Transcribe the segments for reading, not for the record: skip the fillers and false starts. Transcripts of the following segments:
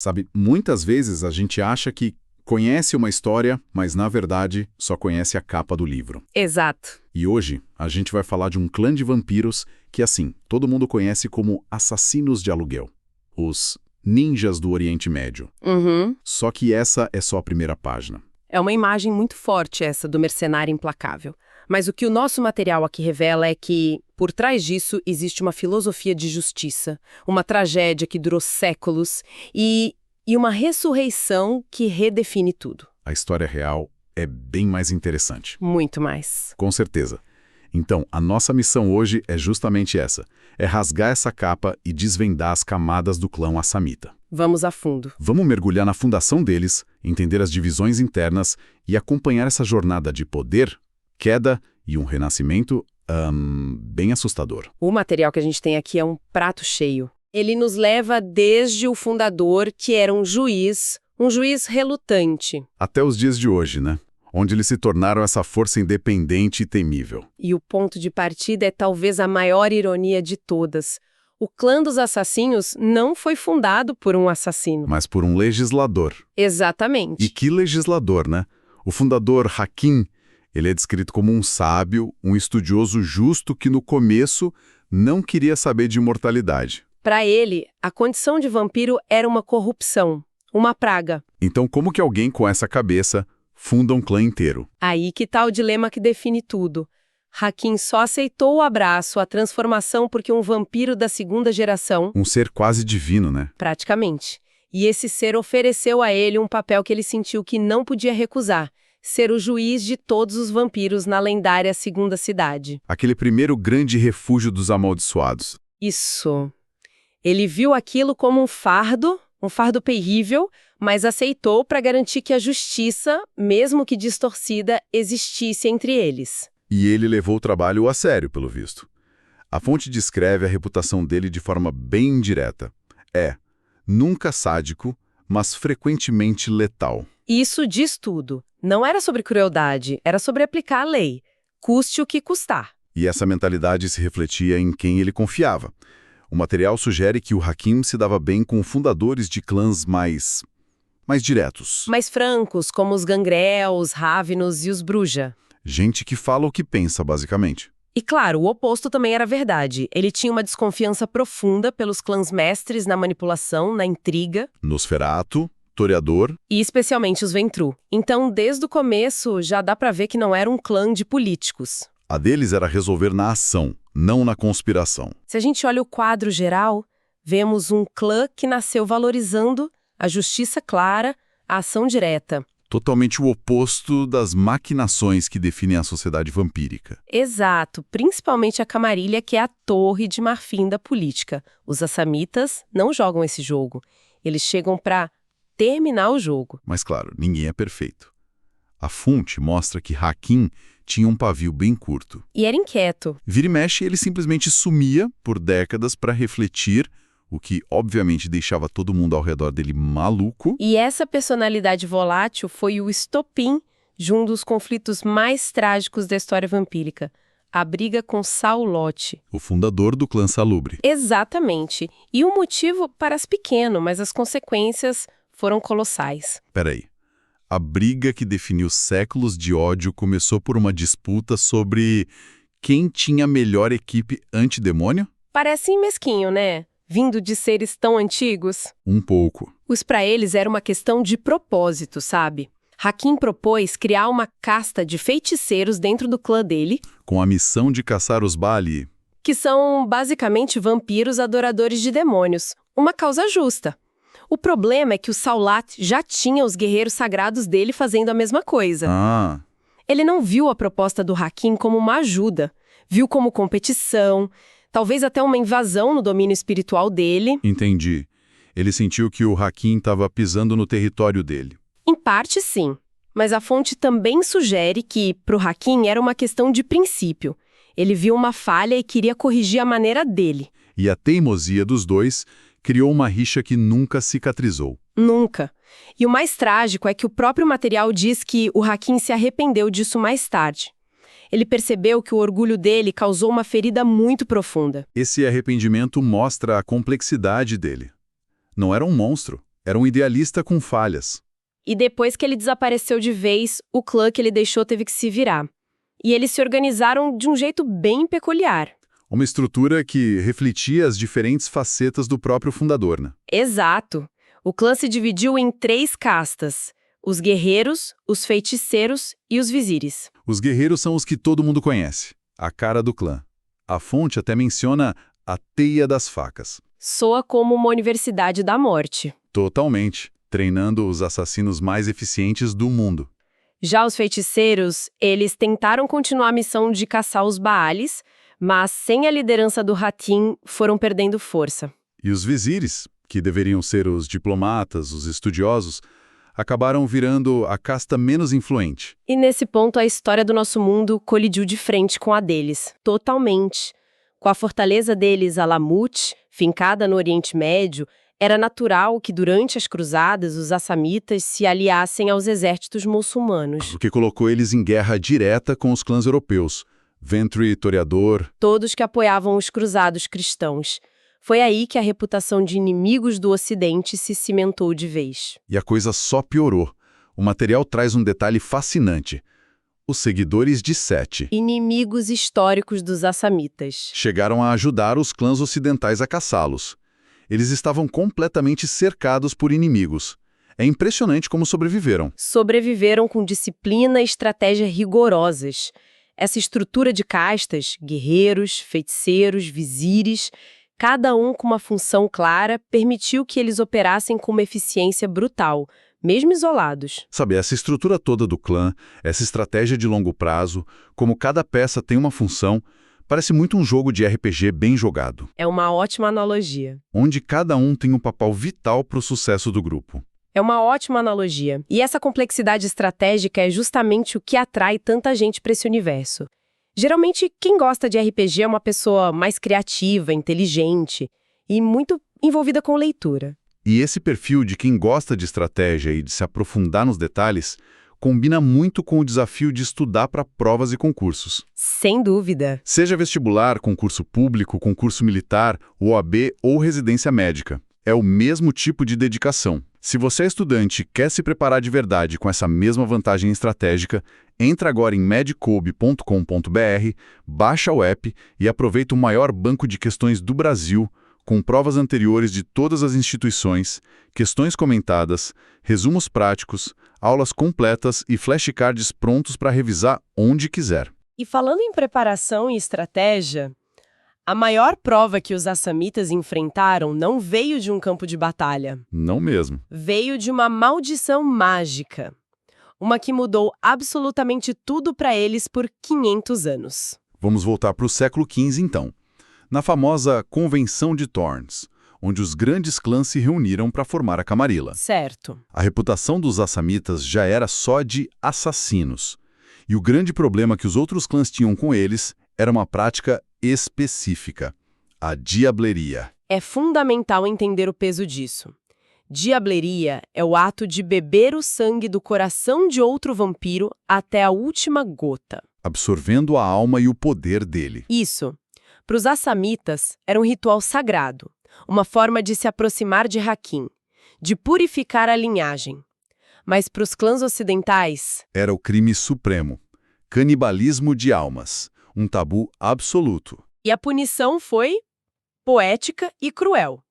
Sabe, muitas vezes a gente acha que conhece uma história, mas na verdade só conhece a capa do livro. Exato. E hoje a gente vai falar de um clã de vampiros que, assim, todo mundo conhece como assassinos de aluguel. Os ninjas do Oriente Médio. Uhum. Só que essa é só a primeira página. É uma imagem muito forte essa do mercenário implacável. Mas o que o nosso material aqui revela é que, por trás disso, existe uma filosofia de justiça, uma tragédia que durou séculos e uma ressurreição que redefine tudo. A história real é bem mais interessante. Muito mais. Com certeza. Então, a nossa missão hoje é justamente essa. É rasgar essa capa e desvendar as camadas do clã Assamita. Vamos a fundo. Vamos mergulhar na fundação deles, entender as divisões internas e acompanhar essa jornada de poder, queda e um renascimento, bem assustador. O material que a gente tem aqui é um prato cheio. Ele nos leva desde o fundador, que era um juiz relutante. Até os dias de hoje, né? Onde eles se tornaram essa força independente e temível. E o ponto de partida é talvez a maior ironia de todas. O clã dos assassinos não foi fundado por um assassino. Mas por um legislador. Exatamente. E que legislador, né? O fundador Hakim, ele é descrito como um sábio, um estudioso justo que no começo não queria saber de imortalidade. Para ele, a condição de vampiro era uma corrupção, uma praga. Então como que alguém com essa cabeça funda um clã inteiro? Aí que tá o dilema que define tudo. Hakim só aceitou o abraço, a transformação, porque um vampiro da segunda geração... Um ser quase divino, né? Praticamente. E esse ser ofereceu a ele um papel que ele sentiu que não podia recusar. Ser o juiz de todos os vampiros na lendária Segunda Cidade. Aquele primeiro grande refúgio dos amaldiçoados. Isso. Ele viu aquilo como um fardo terrível, mas aceitou para garantir que a justiça, mesmo que distorcida, existisse entre eles. E ele levou o trabalho a sério, pelo visto. A fonte descreve a reputação dele de forma bem indireta. Nunca sádico, mas frequentemente letal. Isso diz tudo. Não era sobre crueldade, era sobre aplicar a lei. Custe o que custar. E essa mentalidade se refletia em quem ele confiava. O material sugere que o Hakim se dava bem com fundadores de clãs mais diretos. Mais francos, como os Gangrel, os Rávinos e os Bruja. Gente que fala o que pensa, basicamente. E claro, o oposto também era verdade. Ele tinha uma desconfiança profunda pelos clãs mestres na manipulação, na intriga. Nosferatu, Toreador. E especialmente os Ventru. Então, desde o começo, já dá pra ver que não era um clã de políticos. A deles era resolver na ação, não na conspiração. Se a gente olha o quadro geral, vemos um clã que nasceu valorizando a justiça clara, a ação direta. Totalmente o oposto das maquinações que definem a sociedade vampírica. Exato, principalmente a Camarilha, que é a torre de marfim da política. Os assamitas não jogam esse jogo. Eles chegam pra terminar o jogo. Mas claro, ninguém é perfeito. A fonte mostra que Hakim tinha um pavio bem curto. E era inquieto. Vira e mexe, ele simplesmente sumia por décadas para refletir, o que obviamente deixava todo mundo ao redor dele maluco. E essa personalidade volátil foi o estopim de um dos conflitos mais trágicos da história vampírica. A briga com Saulote. O fundador do clã Salubre. Exatamente. E o motivo parece pequeno, mas as consequências foram colossais. Peraí. A briga que definiu séculos de ódio começou por uma disputa sobre quem tinha a melhor equipe antidemônio? Parece mesquinho, né? Vindo de seres tão antigos. Um pouco. Os pra eles era uma questão de propósito, sabe? Hakim propôs criar uma casta de feiticeiros dentro do clã dele, Com a missão de caçar os Bali. que são basicamente vampiros adoradores de demônios. Uma causa justa. O problema é que o Saulat já tinha os guerreiros sagrados dele fazendo a mesma coisa. Ah, Ele não viu a proposta do Hakim como uma ajuda, viu como competição, talvez até uma invasão no domínio espiritual dele. entendi. Ele sentiu que o Hakim estava pisando no território dele. Em parte, sim. Mas a fonte também sugere que, para o Hakim, era uma questão de princípio. Ele viu uma falha e queria corrigir a maneira dele. E a teimosia dos dois criou uma rixa que nunca cicatrizou. Nunca. E o mais trágico é que o próprio material diz que o Hakim se arrependeu disso mais tarde. Ele percebeu que o orgulho dele causou uma ferida muito profunda. Esse arrependimento mostra a complexidade dele. Não era um monstro, Era um idealista com falhas. E depois que ele desapareceu de vez, o clã que ele deixou teve que se virar. E eles se organizaram de um jeito bem peculiar. Uma estrutura que refletia as diferentes facetas do próprio fundador, né? Exato. O clã se dividiu em 3 castas: os guerreiros, os feiticeiros e os vizires. Os guerreiros são os que todo mundo conhece, a cara do clã. A fonte até menciona a Teia das Facas. Soa como uma universidade da morte. Totalmente, treinando os assassinos mais eficientes do mundo. Já os feiticeiros, eles tentaram continuar a missão de caçar os Baales, mas sem a liderança do Hatim, foram perdendo força. E os vizires, que deveriam ser os diplomatas, os estudiosos, acabaram virando a casta menos influente. E nesse ponto a história do nosso mundo colidiu de frente com a deles, totalmente. Com a fortaleza deles, Alamut, fincada no Oriente Médio, era natural que durante as cruzadas os assamitas se aliassem aos exércitos muçulmanos. O que colocou eles em guerra direta com os clãs europeus, Ventry, Toreador. Todos que apoiavam os cruzados cristãos. Foi aí que a reputação de inimigos do Ocidente se cimentou de vez. E a coisa só piorou. O material traz um detalhe fascinante. Os seguidores de Sete Inimigos históricos dos assamitas. chegaram a ajudar os clãs ocidentais a caçá-los. Eles estavam completamente cercados por inimigos. É impressionante como sobreviveram. Sobreviveram com disciplina e estratégia rigorosas. Essa estrutura de castas, guerreiros, feiticeiros, vizires, cada um com uma função clara, permitiu que eles operassem com uma eficiência brutal, mesmo isolados. Sabe, essa estrutura toda do clã, essa estratégia de longo prazo, como cada peça tem uma função, parece muito um jogo de RPG bem jogado, É uma ótima analogia. onde cada um tem um papel vital para o sucesso do grupo. É uma ótima analogia. E essa complexidade estratégica é justamente o que atrai tanta gente para esse universo. Geralmente, quem gosta de RPG é uma pessoa mais criativa, inteligente e muito envolvida com leitura. E esse perfil de quem gosta de estratégia e de se aprofundar nos detalhes combina muito com o desafio de estudar para provas e concursos. Sem dúvida. Seja vestibular, concurso público, concurso militar, OAB ou residência médica. É o mesmo tipo de dedicação. Se você é estudante e quer se preparar de verdade com essa mesma vantagem estratégica, entra agora em medcob.com.br, baixa o app e aproveita o maior banco de questões do Brasil, com provas anteriores de todas as instituições, questões comentadas, resumos práticos, aulas completas e flashcards prontos para revisar onde quiser. E falando em preparação e estratégia, a maior prova que os assamitas enfrentaram não veio de um campo de batalha. Não mesmo. Veio de uma maldição mágica. Uma que mudou absolutamente tudo para eles por 500 anos. Vamos voltar para o século XV, então. Na famosa Convenção de Thorns, onde os grandes clãs se reuniram para formar a Camarilla. Certo. A reputação dos assamitas já era só de assassinos. E o grande problema que os outros clãs tinham com eles era uma prática específica, a diableria. É fundamental entender o peso disso. Diableria é o ato de beber o sangue do coração de outro vampiro até a última gota. Absorvendo a alma e o poder dele. Isso. Para os assamitas, era um ritual sagrado, uma forma de se aproximar de Hakim, de purificar a linhagem. Mas para os clãs ocidentais... Era o crime supremo. Canibalismo de almas. Um tabu absoluto. E a punição foi poética e cruel.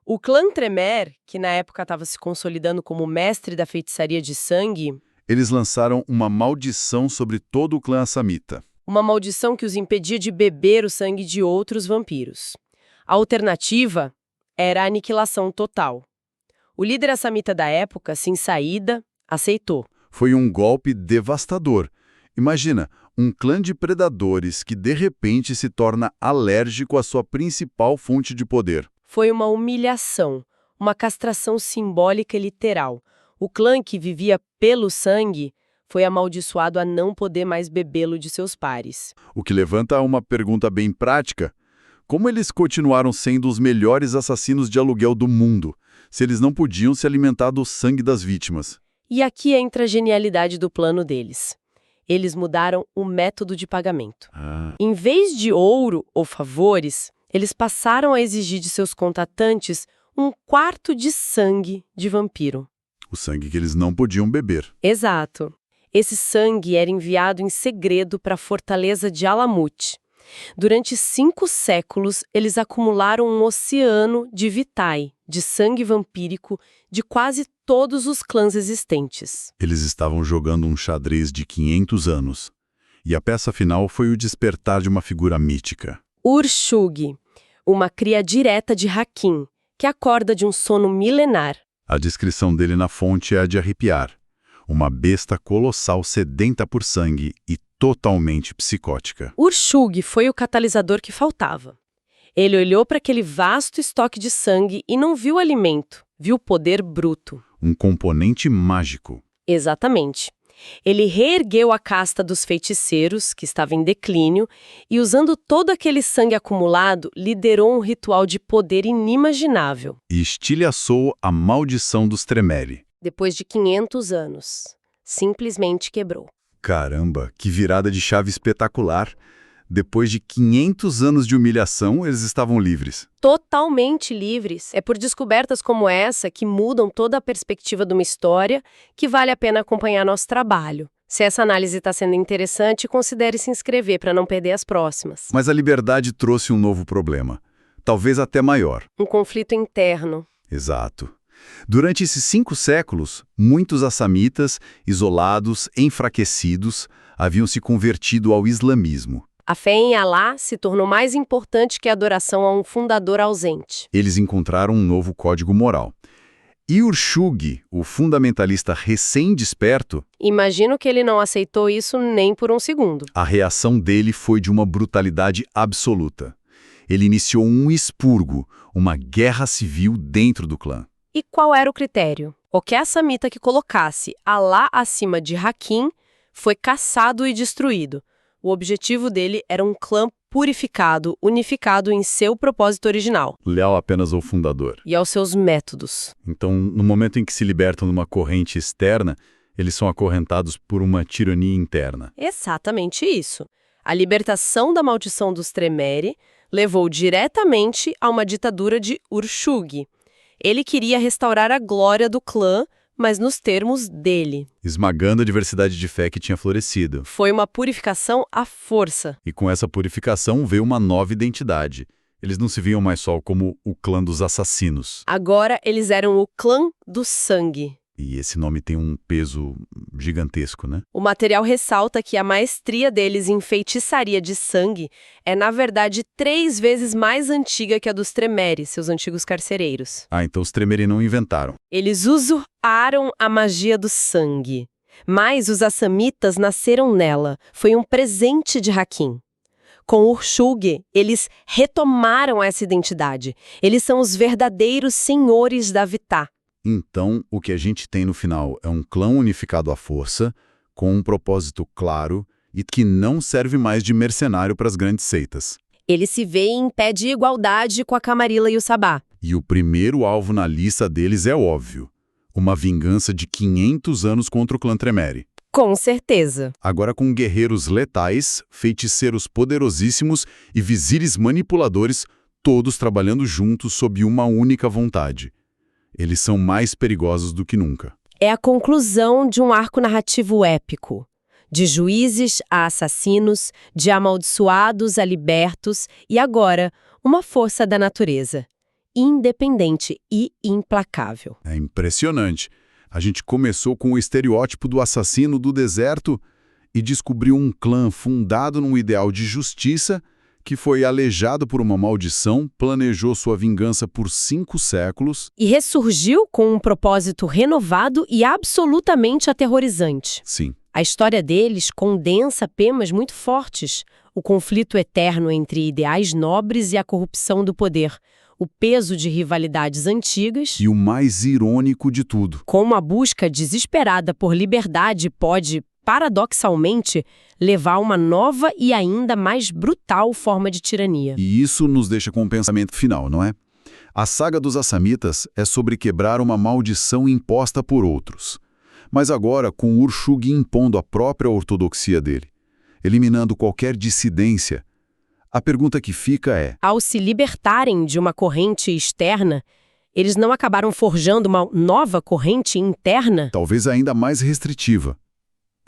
O clã Tremer, que na época estava se consolidando como mestre da feitiçaria de sangue... Eles lançaram uma maldição sobre todo o clã assamita. Uma maldição que os impedia de beber o sangue de outros vampiros. A alternativa era a aniquilação total. O líder assamita da época, sem saída, aceitou. Foi um golpe devastador. Imagina, um clã de predadores que de repente se torna alérgico à sua principal fonte de poder. Foi uma humilhação, uma castração simbólica e literal. O clã que vivia pelo sangue foi amaldiçoado a não poder mais bebê-lo de seus pares. O que levanta uma pergunta bem prática. Como eles continuaram sendo os melhores assassinos de aluguel do mundo, se eles não podiam se alimentar do sangue das vítimas? E aqui entra a genialidade do plano deles. Eles mudaram o método de pagamento. Em vez de ouro ou favores, eles passaram a exigir de seus contratantes um quarto de sangue de vampiro. O sangue que eles não podiam beber. Exato. Esse sangue era enviado em segredo para a fortaleza de Alamut. Durante 5 séculos, eles acumularam um oceano de vitae, de sangue vampírico, de quase todos os clãs existentes. Eles estavam jogando um xadrez de 500 anos. E a peça final foi o despertar de uma figura mítica. Urshug, uma cria direta de Hakim, que acorda de um sono milenar. A descrição dele na fonte é a de arrepiar. Uma besta colossal sedenta por sangue e totalmente psicótica. Urshug foi o catalisador que faltava. Ele olhou para aquele vasto estoque de sangue e não viu alimento, viu poder bruto. Um componente mágico. Exatamente. Ele reergueu a casta dos feiticeiros, que estava em declínio, e usando todo aquele sangue acumulado, liderou um ritual de poder inimaginável. E estilhaçou a maldição dos Tremere. Depois de 500 anos, simplesmente quebrou. Caramba, que virada de chave espetacular! Depois de 500 anos de humilhação, eles estavam livres. Totalmente livres. É por descobertas como essa que mudam toda a perspectiva de uma história que vale a pena acompanhar nosso trabalho. Se essa análise está sendo interessante, considere se inscrever para não perder as próximas. Mas a liberdade trouxe um novo problema, talvez até maior. Um conflito interno. Exato. Durante esses 5 séculos, muitos assamitas, isolados, enfraquecidos, haviam se convertido ao islamismo. A fé em Alá se tornou mais importante que a adoração a um fundador ausente. Eles encontraram um novo código moral. E Urshug, o fundamentalista recém-desperto, Imagino que ele não aceitou isso nem por um segundo. a reação dele foi de uma brutalidade absoluta. Ele iniciou um expurgo, uma guerra civil dentro do clã. E qual era o critério? Qualquer assamita que colocasse Alá acima de Hakim foi caçado e destruído. O objetivo dele era um clã purificado, unificado em seu propósito original. Leal apenas ao fundador. E aos seus métodos. Então, no momento em que se libertam de uma corrente externa, eles são acorrentados por uma tirania interna. Exatamente isso. A libertação da maldição dos Tremere levou diretamente a uma ditadura de Urshug. Ele queria restaurar a glória do clã, mas nos termos dele. Esmagando a diversidade de fé que tinha florescido. Foi uma purificação à força. E com essa purificação veio uma nova identidade. Eles não se viam mais só como o clã dos assassinos. Agora eles eram o clã do sangue. E esse nome tem um peso gigantesco, né? O material ressalta que a maestria deles em feitiçaria de sangue é, na verdade, 3 vezes mais antiga que a dos Tremere, seus antigos carcereiros. Ah, então os Tremere não inventaram. Eles usurparam a magia do sangue. Mas os assamitas nasceram nela. Foi um presente de Hakim. Com Urshug, eles retomaram essa identidade. Eles são os verdadeiros senhores da Vitá. Então, o que a gente tem no final é um clã unificado à força, com um propósito claro e que não serve mais de mercenário para as grandes seitas. Ele se vê em pé de igualdade com a Camarilla e o Sabá. E o primeiro alvo na lista deles é óbvio. Uma vingança de 500 anos contra o clã Tremere. Com certeza. Agora com guerreiros letais, feiticeiros poderosíssimos e vizires manipuladores, todos trabalhando juntos sob uma única vontade. Eles são mais perigosos do que nunca. É a conclusão de um arco narrativo épico. De juízes a assassinos, de amaldiçoados a libertos e agora uma força da natureza. Independente e implacável. É impressionante. A gente começou com o estereótipo do assassino do deserto e descobriu um clã fundado num ideal de justiça que foi aleijado por uma maldição, planejou sua vingança por 5 séculos. E ressurgiu com um propósito renovado e absolutamente aterrorizante. Sim. A história deles condensa temas muito fortes. O conflito eterno entre ideais nobres e a corrupção do poder. O peso de rivalidades antigas. E o mais irônico de tudo. Como a busca desesperada por liberdade pode, paradoxalmente, levar a uma nova e ainda mais brutal forma de tirania. E isso nos deixa com um pensamento final, não é? A saga dos Assamitas é sobre quebrar uma maldição imposta por outros. Mas agora com Urshug impondo a própria ortodoxia dele, eliminando qualquer dissidência, a pergunta que fica é: ao se libertarem de uma corrente externa, Eles não acabaram forjando uma nova corrente interna? Talvez ainda mais restritiva.